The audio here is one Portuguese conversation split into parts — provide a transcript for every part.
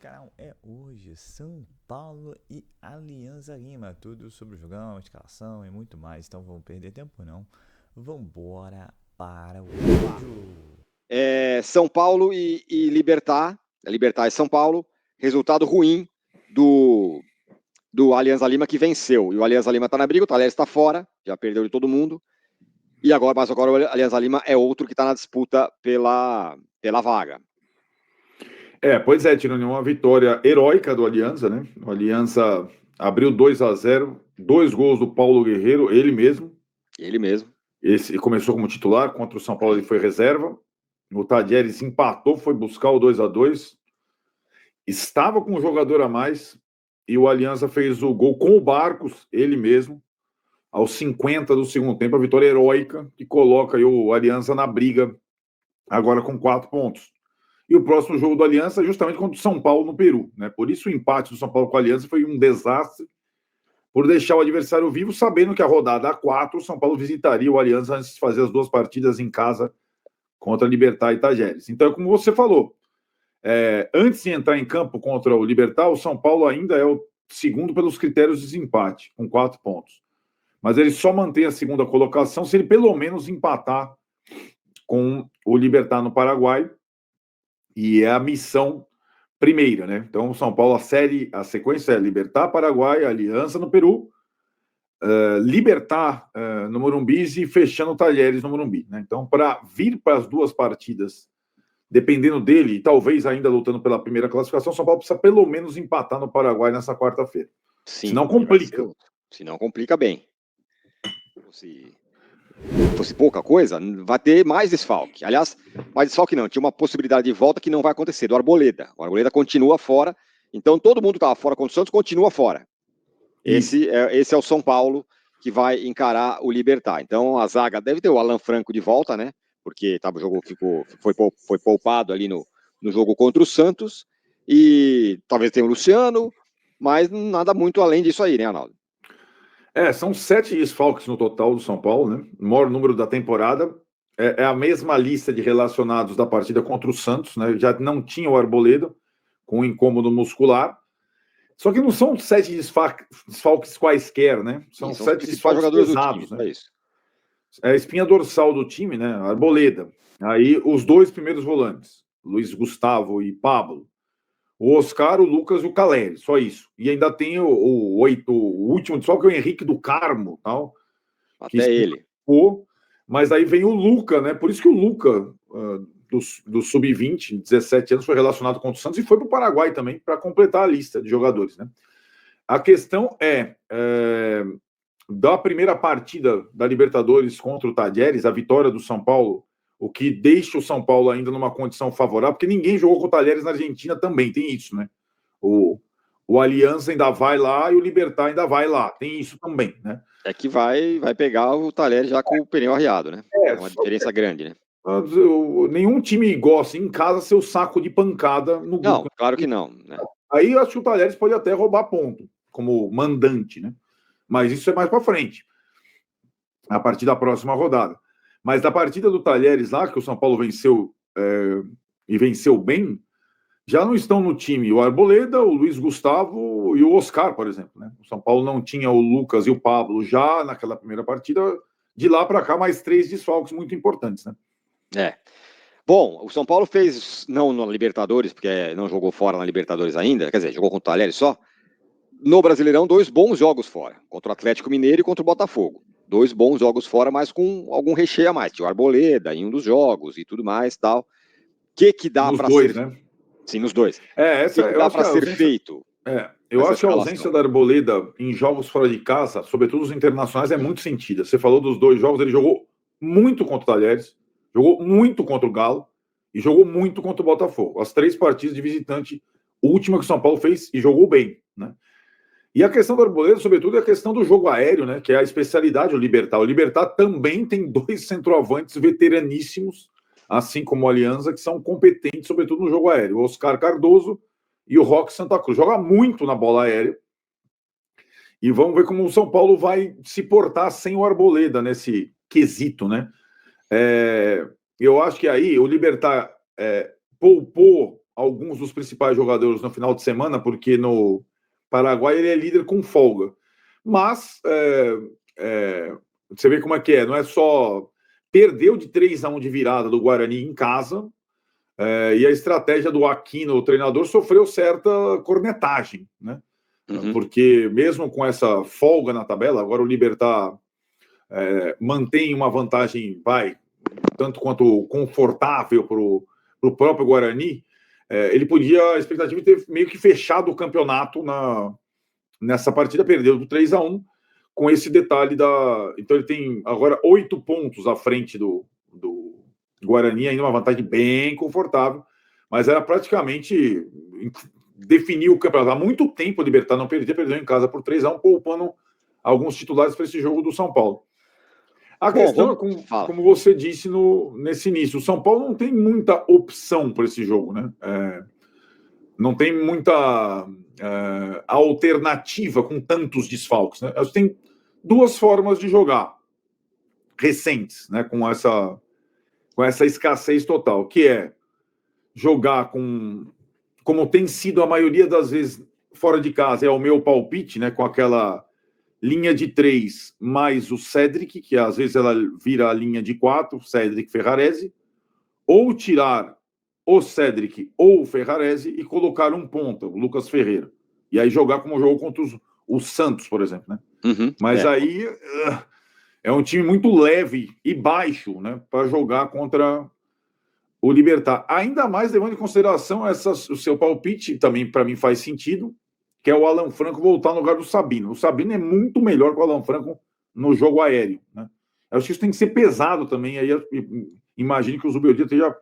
canal é hoje São Paulo e Alianza Lima, tudo sobre o jogão, escalação e muito mais, então vamos perder tempo não, vambora para o vídeo. São Paulo e Libertad, Libertad e São Paulo, resultado ruim do Alianza Lima que venceu, e o Alianza Lima está na briga, o Talheres está fora, já perdeu de todo mundo, mas agora o Alianza Lima é outro que está na disputa pela vaga. Pois é, tirando uma vitória heróica do Alianza, né? O Alianza abriu 2-0, 2 gols do Paulo Guerreiro, ele mesmo. Ele mesmo. Esse começou como titular, contra o São Paulo ele foi reserva. O Tadieres empatou, foi buscar o 2-2. Estava com um jogador a mais e o Alianza fez o gol com o Barcos, ele mesmo, aos 50 do segundo tempo. A vitória heróica que coloca aí o Alianza na briga, agora com 4 pontos. E o próximo jogo do Aliança é justamente contra o São Paulo no Peru, né? Por isso o empate do São Paulo com a Aliança foi um desastre, por deixar o adversário vivo, sabendo que a rodada A4, o São Paulo visitaria o Aliança antes de fazer as 2 partidas em casa contra Libertad e Tajeres. Então, como você falou, antes de entrar em campo contra o Libertad, o São Paulo ainda é o segundo pelos critérios de desempate, com 4 pontos. Mas ele só mantém a segunda colocação se ele pelo menos empatar com o Libertad no Paraguai, e é a missão primeira, né? Então, o São Paulo, a sequência é Libertad, Paraguai, Aliança no Peru, Libertad no Morumbi e fechando o Talheres no Morumbi, né? Então, para vir para as 2 partidas, dependendo dele, e talvez ainda lutando pela primeira classificação, o São Paulo precisa pelo menos empatar no Paraguai nessa quarta-feira. Sim, senão complica bem. Se fosse pouca coisa, vai ter mais desfalque. Aliás, mais desfalque não, tinha uma possibilidade de volta que não vai acontecer, do Arboleda. O Arboleda continua fora, então todo mundo que estava fora contra o Santos continua fora. Esse é o São Paulo que vai encarar o Libertad. Então a zaga deve ter o Alan Franco de volta, né? Porque o jogo foi poupado ali no jogo contra o Santos, e talvez tenha o Luciano, mas nada muito além disso aí, né, Arnaldo? São 7 desfalques no total do São Paulo, né? O maior número da temporada. É a mesma lista de relacionados da partida contra o Santos, né? Já não tinha o Arboleda, com incômodo muscular. Só que não são 7 desfalques quaisquer, né? São 7 desfalques pesados, né? É a espinha dorsal do time, né? Arboleda. Aí os 2 primeiros volantes, Luiz Gustavo e Pablo. O Oscar, o Lucas e o Caleri, só isso. E ainda tem o último desfalque, que é o Henrique do Carmo, tal. Até ele. Mas aí vem o Luca, né? Por isso que o Luca, do Sub-20, 17 anos, foi relacionado com o Santos e foi para o Paraguai também, para completar a lista de jogadores, né? A questão da primeira partida da Libertadores contra o Talheres, a vitória do São Paulo, o que deixa o São Paulo ainda numa condição favorável, porque ninguém jogou com o Talheres na Argentina também, tem isso, né? O Aliança ainda vai lá e o Libertad ainda vai lá, tem isso também, né? É que vai pegar o Talheres já com o pneu arriado, né? É uma diferença grande, né? Nenhum time gosta em casa ser o saco de pancada no grupo. Não, claro que não, né? Aí eu acho que o Talheres pode até roubar ponto, como mandante, né? Mas isso é mais para frente, a partir da próxima rodada. Mas da partida do Talheres lá, que o São Paulo venceu e venceu bem, já não estão no time o Arboleda, o Luiz Gustavo e o Oscar, por exemplo, né? O São Paulo não tinha o Lucas e o Pablo já naquela primeira partida. De lá para cá, mais 3 desfalques muito importantes, né? Bom, o São Paulo fez, não na Libertadores, porque não jogou fora na Libertadores ainda, quer dizer, jogou contra o Talheres só. No Brasileirão, 2 bons jogos fora, contra o Atlético Mineiro e contra o Botafogo. 2 bons jogos fora, mas com algum recheio a mais. Tinha o Arboleda em um dos jogos e tudo mais, tal. O que dá para ser... né? Sim, nos 2. Essa que dá para ser feito? Eu acho que a ausência da Arboleda em jogos fora de casa, sobretudo os internacionais, é muito sentida. Você falou dos 2 jogos, ele jogou muito contra o Talheres, jogou muito contra o Galo e jogou muito contra o Botafogo. As 3 partidas de visitante, última que o São Paulo fez e jogou bem, né? E a questão do Arboleda, sobretudo, é a questão do jogo aéreo, né? Que é a especialidade do Libertad. O Libertad também tem 2 centroavantes veteraníssimos, assim como o Alianza, que são competentes, sobretudo no jogo aéreo. O Oscar Cardoso e o Roque Santa Cruz. Joga muito na bola aérea. E vamos ver como o São Paulo vai se portar sem o Arboleda nesse quesito, né? Eu acho que aí o Libertad poupou alguns dos principais jogadores no final de semana, porque no Paraguai ele é líder com folga. Mas você vê como é que é, não é só perdeu de 3-1 de virada do Guarani em casa, e a estratégia do Aquino, o treinador, sofreu certa cornetagem, né? Porque mesmo com essa folga na tabela, agora o Libertad mantém uma vantagem, tanto quanto confortável para o próprio Guarani. Ele podia, a expectativa de ter meio que fechado o campeonato nessa partida, perdeu do 3-1, com esse detalhe então ele tem agora 8 pontos à frente do Guarani, ainda uma vantagem bem confortável, mas era praticamente definir o campeonato. Há muito tempo o Libertad não perdeu em casa por 3-1, poupando alguns titulares para esse jogo do São Paulo. A questão é, como você disse nesse início, o São Paulo não tem muita opção para esse jogo, né? Não tem muita alternativa com tantos desfalques, né? Tem 2 formas de jogar recentes, né? Com essa escassez total, que é jogar como tem sido a maioria das vezes fora de casa, é o meu palpite, né? Com aquela linha de 3 mais o Cédric, que às vezes ela vira a linha de 4, Cédric, Ferrarese, ou tirar o Cédric ou o Ferrarese e colocar um ponta, o Lucas Ferreira. E aí jogar como jogou contra o Santos, por exemplo, né? Mas aí é um time muito leve e baixo, né, para jogar contra o Libertad. Ainda mais levando em consideração o seu palpite, também para mim faz sentido, que é o Alan Franco voltar no lugar do Sabino. O Sabino é muito melhor que o Alan Franco no jogo aéreo, né? Eu acho que isso tem que ser pesado também. Aí imagino que o Zubeldia esteja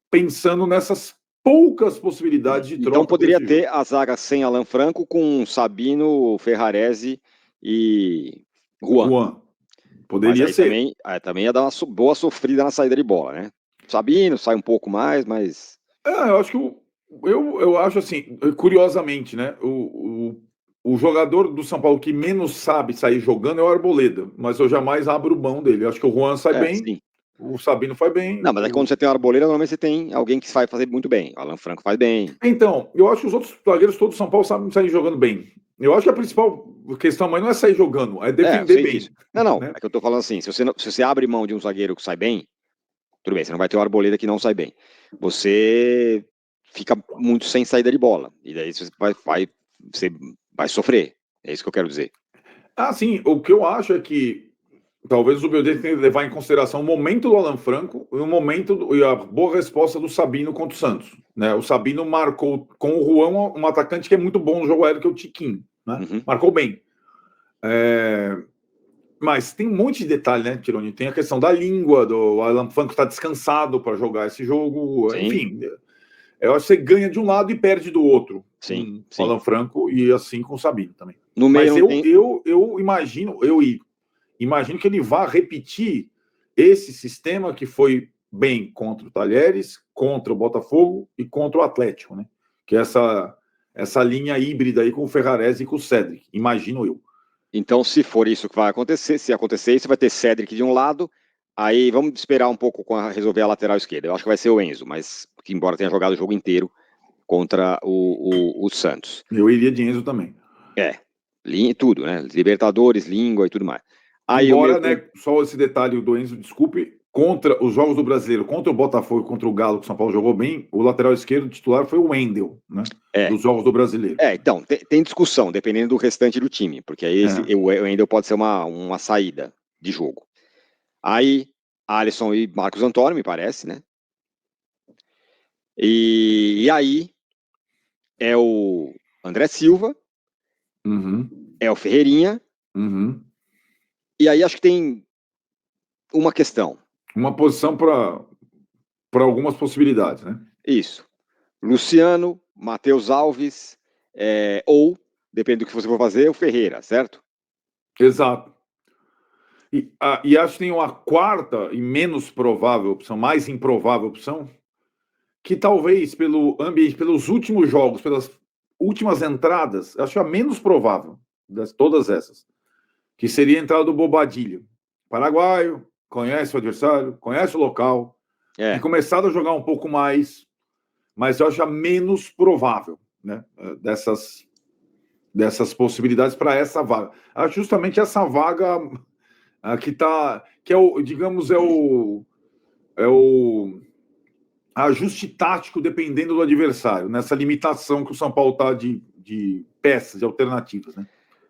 pensando nessas poucas possibilidades de troca. Então poderia ter a zaga sem Alan Franco com Sabino, Ferrarese e Juan. Poderia ser. Também ia dar uma boa sofrida na saída de bola, né? Sabino sai um pouco mais, mas... Eu acho que eu acho assim, curiosamente, né? O jogador do São Paulo que menos sabe sair jogando é o Arboleda, mas eu jamais abro mão dele. Eu acho que o Juan sai bem, sim. O Sabino faz bem. Não, mas quando você tem o Arboleda, normalmente você tem alguém que vai fazer muito bem. O Alan Franco faz bem. Então, eu acho que os outros zagueiros todos do São Paulo sabem sair jogando bem. Eu acho que a principal questão, mas não é sair jogando, é defender bem. Isso. Não, né? É que eu tô falando assim, se você abre mão de um zagueiro que sai bem, tudo bem, você não vai ter o Arboleda que não sai bem. Você fica muito sem saída de bola. E daí você vai sofrer. É isso que eu quero dizer. Sim. O que eu acho é que talvez o Beldet tenha que levar em consideração o momento do Alan Franco e a boa resposta do Sabino contra o Santos, né? O Sabino marcou com o Juan um atacante que é muito bom no jogo aéreo, que é o Tiquinho, né? Marcou bem. Mas tem um monte de detalhe, né, Tironi? Tem a questão da língua, do Alan Franco está descansado para jogar esse jogo. Sim. Enfim, eu acho que você ganha de um lado e perde do outro. Sim. Com o Alan Franco e assim com o Sabino também. No meio mas eu imagino que ele vá repetir esse sistema que foi bem contra o Talheres, contra o Botafogo e contra o Atlético, né? Que é essa linha híbrida aí com o Ferrarese e com o Cédric, imagino eu. Então, se for isso que vai acontecer, se acontecer isso, vai ter Cédric de um lado, aí vamos esperar um pouco com resolver a lateral esquerda. Eu acho que vai ser o Enzo, mas que embora tenha jogado o jogo inteiro contra o Santos. Eu iria de Enzo também. Tudo, né? Libertadores, língua e tudo mais. Aí embora, né, só esse detalhe do Enzo, desculpe, contra os jogos do Brasileiro, contra o Botafogo e contra o Galo, que o São Paulo jogou bem, o lateral esquerdo titular foi o Wendel, né? Dos jogos do Brasileiro. Então, tem discussão, dependendo do restante do time, porque aí o Wendel pode ser uma saída de jogo. Aí, Alisson e Marcos Antônio, me parece, né? E aí, é o André Silva, é o Ferreirinha, e aí acho que tem uma questão. Uma posição para algumas possibilidades, né? Isso. Luciano, Matheus Alves, ou, depende do que você for fazer, o Ferreira, certo? Exato. E acho que tem uma quarta e menos provável opção, mais improvável opção, que talvez pelo ambiente, pelos últimos jogos, pelas últimas entradas, acho a menos provável de todas essas, que seria a entrada do Bobadilha. Paraguaio, conhece o adversário, conhece o local, tem começado a jogar um pouco mais, mas eu acho a menos provável, né, dessas possibilidades para essa vaga. Acho justamente essa vaga que é o, digamos, é o ajuste tático dependendo do adversário, nessa limitação que o São Paulo está de peças, de alternativas, né?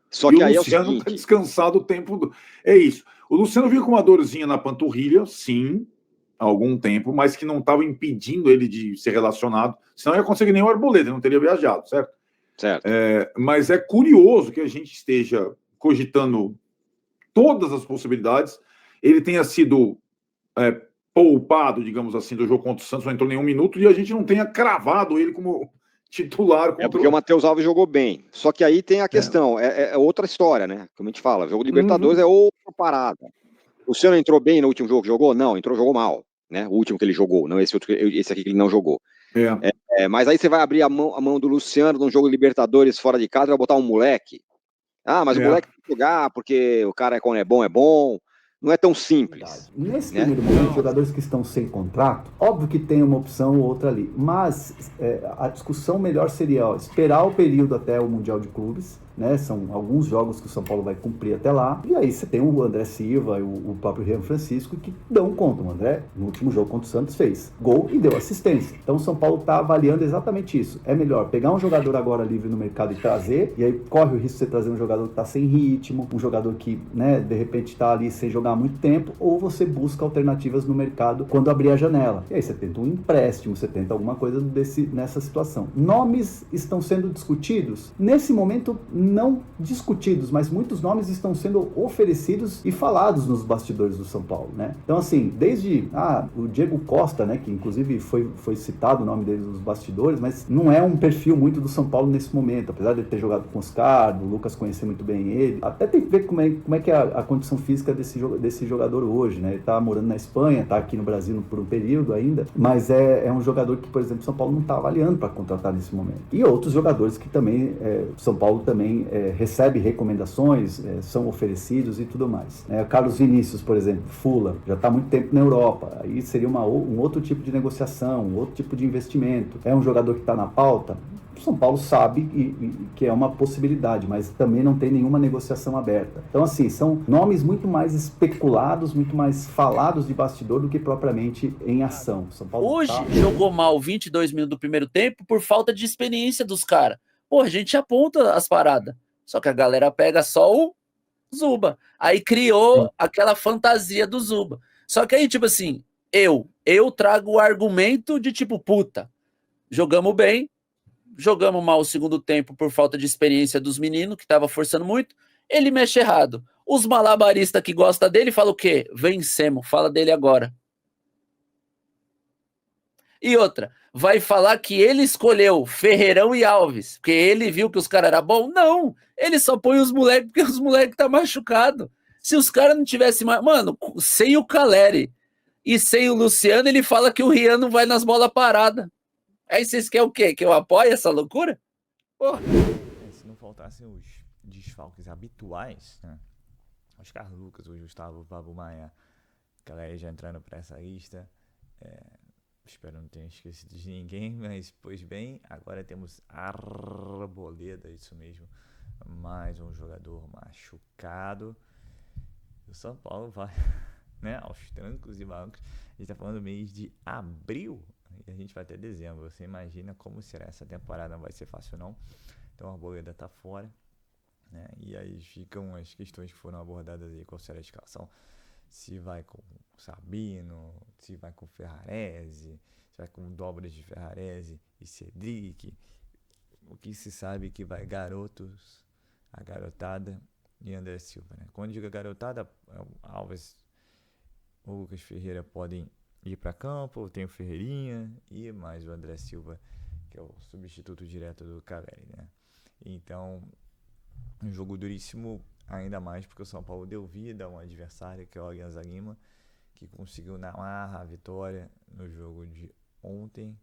Só E que o aí é o Luciano está seguinte, descansado o tempo. É isso. O Luciano vinha com uma dorzinha na panturrilha, sim, há algum tempo, mas que não estava impedindo ele de ser relacionado. Senão ia conseguir nem o Arboleda, ele não teria viajado, certo? certo? Mas é curioso que a gente esteja cogitando todas as possibilidades. Ele tenha sido poupado, digamos assim, do jogo contra o Santos, não entrou nenhum minuto, e a gente não tenha cravado ele como titular. É porque o Matheus Alves jogou bem. Só que aí tem a questão, é outra história, né? Como a gente fala, jogo de Libertadores é outra parada. O Luciano entrou bem no último jogo que jogou? Não, jogou mal, né? O último que ele jogou, não esse aqui que ele não jogou. Mas aí você vai abrir a mão do Luciano num jogo de Libertadores fora de casa e vai botar um moleque. Ah, mas o moleque tem que jogar porque o cara quando é bom. Não é tão simples. Nesse né? primeiro momento, jogadores que estão sem contrato, óbvio que tem uma opção ou outra ali, mas a discussão melhor seria esperar o período até o Mundial de Clubes, né? São alguns jogos que o São Paulo vai cumprir até lá, e aí você tem o André Silva e o próprio Rian Francisco que dão conta. O André, no último jogo contra o Santos, fez gol e deu assistência. Então o São Paulo está avaliando exatamente isso. É melhor pegar um jogador agora livre no mercado e trazer, e aí corre o risco de você trazer um jogador que está sem ritmo, um jogador que, né, de repente está ali sem jogar há muito tempo, ou você busca alternativas no mercado quando abrir a janela. E aí você tenta um empréstimo, você tenta alguma coisa nessa situação. Nomes estão sendo discutidos? Nesse momento, não discutidos, mas muitos nomes estão sendo oferecidos e falados nos bastidores do São Paulo, né? Então, assim, desde o Diego Costa, né, que inclusive foi citado o nome dele nos bastidores, mas não é um perfil muito do São Paulo nesse momento, apesar de ele ter jogado com o Oscar, o Lucas conhecer muito bem ele. Até tem que ver como é que é a condição física desse jogador hoje, né? Ele tá morando na Espanha, tá aqui no Brasil por um período ainda, mas é um jogador que, por exemplo, São Paulo não tá avaliando para contratar nesse momento. E outros jogadores que também, São Paulo também recebe recomendações, são oferecidos e tudo mais. Carlos Vinícius, por exemplo, Fulham, já está há muito tempo na Europa, aí seria um outro tipo de negociação, um outro tipo de investimento. É um jogador que está na pauta? O São Paulo sabe que é uma possibilidade, mas também não tem nenhuma negociação aberta. Então, assim, são nomes muito mais especulados, muito mais falados de bastidor do que propriamente em ação. São Paulo hoje jogou mal 22 minutos do primeiro tempo por falta de experiência dos caras. Pô, a gente aponta as paradas. Só que a galera pega só o Zuba. Aí criou aquela fantasia do Zuba. Só que aí, tipo assim, eu trago o argumento de tipo, puta, jogamos bem, jogamos mal o segundo tempo por falta de experiência dos meninos, que tava forçando muito, ele mexe errado. Os malabaristas que gostam dele falam o quê? Vencemos, fala dele agora. E outra, vai falar que ele escolheu Ferreirão e Alves, porque ele viu que os caras eram bons? Não, ele só põe os moleques porque os moleques tá machucado. Se os caras não tivessem mais... Mano, sem o Caleri e sem o Luciano, ele fala que o Rian não vai nas bolas paradas. Aí vocês querem o quê? Que eu apoie essa loucura? Porra. Se não faltassem os desfalques habituais, né? Oscar Lucas, o Gustavo, o Pablo Maia, galera já entrando pra essa lista. Espero não ter esquecido de ninguém, mas pois bem, agora temos Arboleda, isso mesmo, mais um jogador machucado. O São Paulo vai, né, aos trancos e barrancos. A gente tá falando do mês de abril e a gente vai até dezembro. Você imagina como será essa temporada? Não vai ser fácil não. Então a Arboleda tá fora, né? E aí ficam as questões que foram abordadas aí, qual será a escalação. Se vai com Sabino, se vai com Ferrarese, se vai com dobras de Ferrarese e Cedric. O que se sabe que vai garotos, a garotada e André Silva, né? Quando digo garotada, Alves ou Lucas Ferreira podem ir para campo, tem o Ferreirinha e mais o André Silva, que é o substituto direto do Caleri, né? Então, um jogo duríssimo, ainda mais porque o São Paulo deu vida a um adversário que é o Alianza Lima, que conseguiu na marra a vitória no jogo de ontem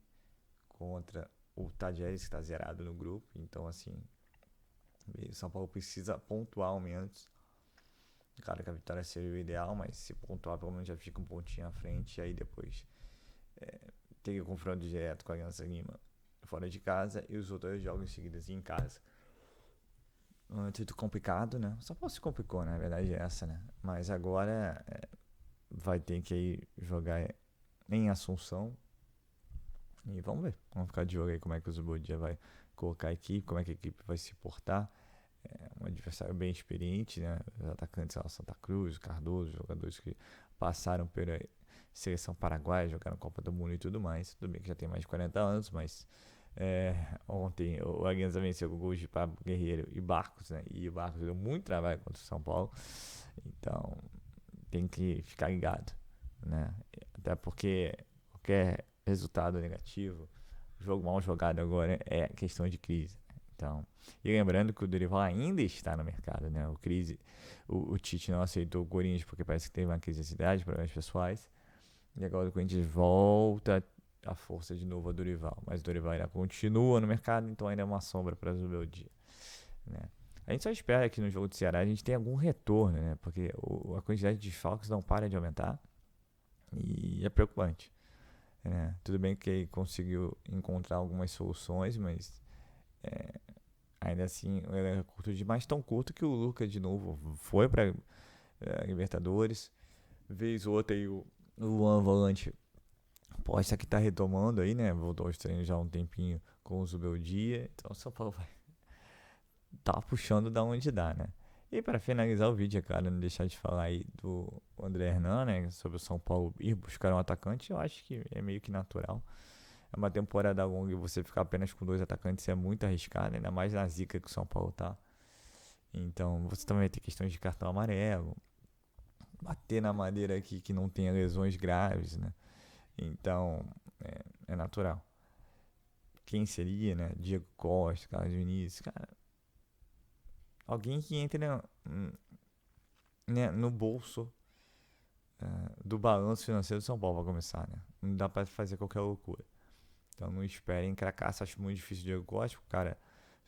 contra o Tadieres, que está zerado no grupo. Então, assim, o São Paulo precisa pontuar ao menos. Claro que a vitória seria o ideal, mas se pontuar pelo menos já fica um pontinho à frente, e aí depois tem o confronto direto com a Aliança Lima fora de casa e os outros jogos seguidos em casa. Muito complicado, né? Só Paulo se complicou, né? A verdade é essa, né? Mas agora vai ter que ir jogar em Assunção. E vamos ver. Vamos ficar de olho aí como é que o Zubodia vai colocar a equipe, como é que a equipe vai se portar. É um adversário bem experiente, né? Os atacantes lá, Santa Cruz, Cardoso, jogadores que passaram pela seleção paraguaia, jogaram Copa do Mundo e tudo mais. Tudo bem que já tem mais de 40 anos, mas ontem o Alianza venceu com gols de Pablo Guerreiro e Barcos, né? E o Barcos deu muito trabalho contra o São Paulo. Então tem que ficar ligado, né? Até porque qualquer resultado negativo, jogo mal jogado agora é questão de crise. Então, e lembrando que o Dorival ainda está no mercado, né? O Tite não aceitou o Corinthians porque parece que teve uma crise de cidade, problemas pessoais. E agora o Corinthians volta a força de novo a Dorival. Mas o Dorival ainda continua no mercado, então ainda é uma sombra para resolver o dia, né? A gente só espera que no jogo do Ceará a gente tenha algum retorno, né? Porque a quantidade de desfalques não para de aumentar e é preocupante, né? Tudo bem que ele conseguiu encontrar algumas soluções, mas ainda assim ele é curto demais, tão curto que o Lucas de novo foi para Libertadores. Vez outra aí o Luan Volante posta que tá retomando aí, né? Voltou aos treinos já há um tempinho com o Zubeldia. Então o São Paulo vai tá puxando da onde dá, né? E para finalizar o vídeo, é claro, não deixar de falar aí do André Hernan, né? Sobre o São Paulo ir buscar um atacante, eu acho que é meio que natural. É uma temporada longa e você ficar apenas com 2 atacantes é muito arriscado, ainda mais na zica que o São Paulo tá. Então você também vai ter questões de cartão amarelo, bater na madeira aqui que não tenha lesões graves, né? Então é natural. Quem seria, né? Diego Costa, Carlos Vinícius, cara. Alguém que entre né, no bolso do balanço financeiro do São Paulo para começar, né? Não dá pra fazer qualquer loucura. Então não esperem cracaço, acho muito difícil o Diego Costa, o cara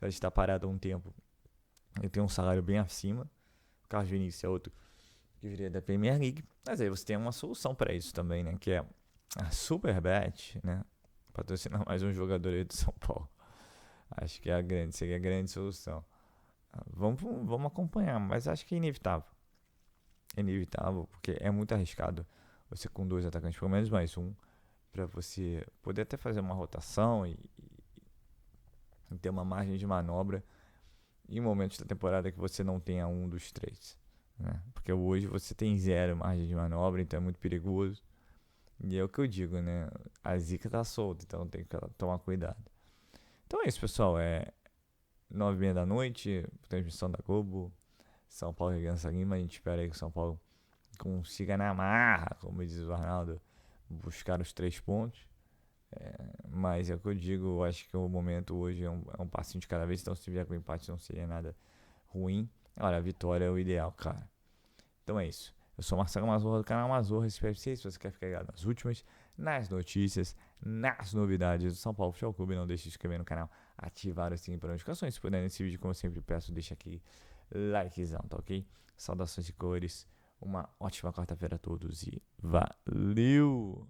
já está parado há um tempo. Ele tem um salário bem acima. O Carlos Vinícius é outro que viria da Premier League. Mas aí você tem uma solução para isso também, né? Que é a Superbet, né? Patrocinar mais um jogador aí do São Paulo. Acho que seria a grande solução. Vamos acompanhar, mas acho que é inevitável. É inevitável, porque é muito arriscado você com 2 atacantes, pelo menos mais um, para você poder até fazer uma rotação e ter uma margem de manobra em momentos da temporada que você não tenha um dos 3, né? Porque hoje você tem 0 margem de manobra, então é muito perigoso. E é o que eu digo, né? A zica tá solta, então tem que tomar cuidado. Então é isso, pessoal. 9h30 da noite, transmissão da Globo, São Paulo e Aliança Lima. A gente espera aí que o São Paulo consiga na marra, como diz o Arnaldo, buscar os 3 pontos. Mas é o que eu digo, eu acho que o momento hoje é um passinho de cada vez, então se vier com empate não seria nada ruim. Olha, a vitória é o ideal, cara. Então é isso. Eu sou Marcelo Mazorra do canal Mazorra SPFC. Se você quer ficar ligado nas últimas, nas notícias, nas novidades do São Paulo Futebol Clube, não deixe de se inscrever no canal, ativar o sininho para notificações. Se puder nesse vídeo, como eu sempre peço, deixa aqui likezão, tá ok? Saudações e cores. Uma ótima quarta-feira a todos e valeu!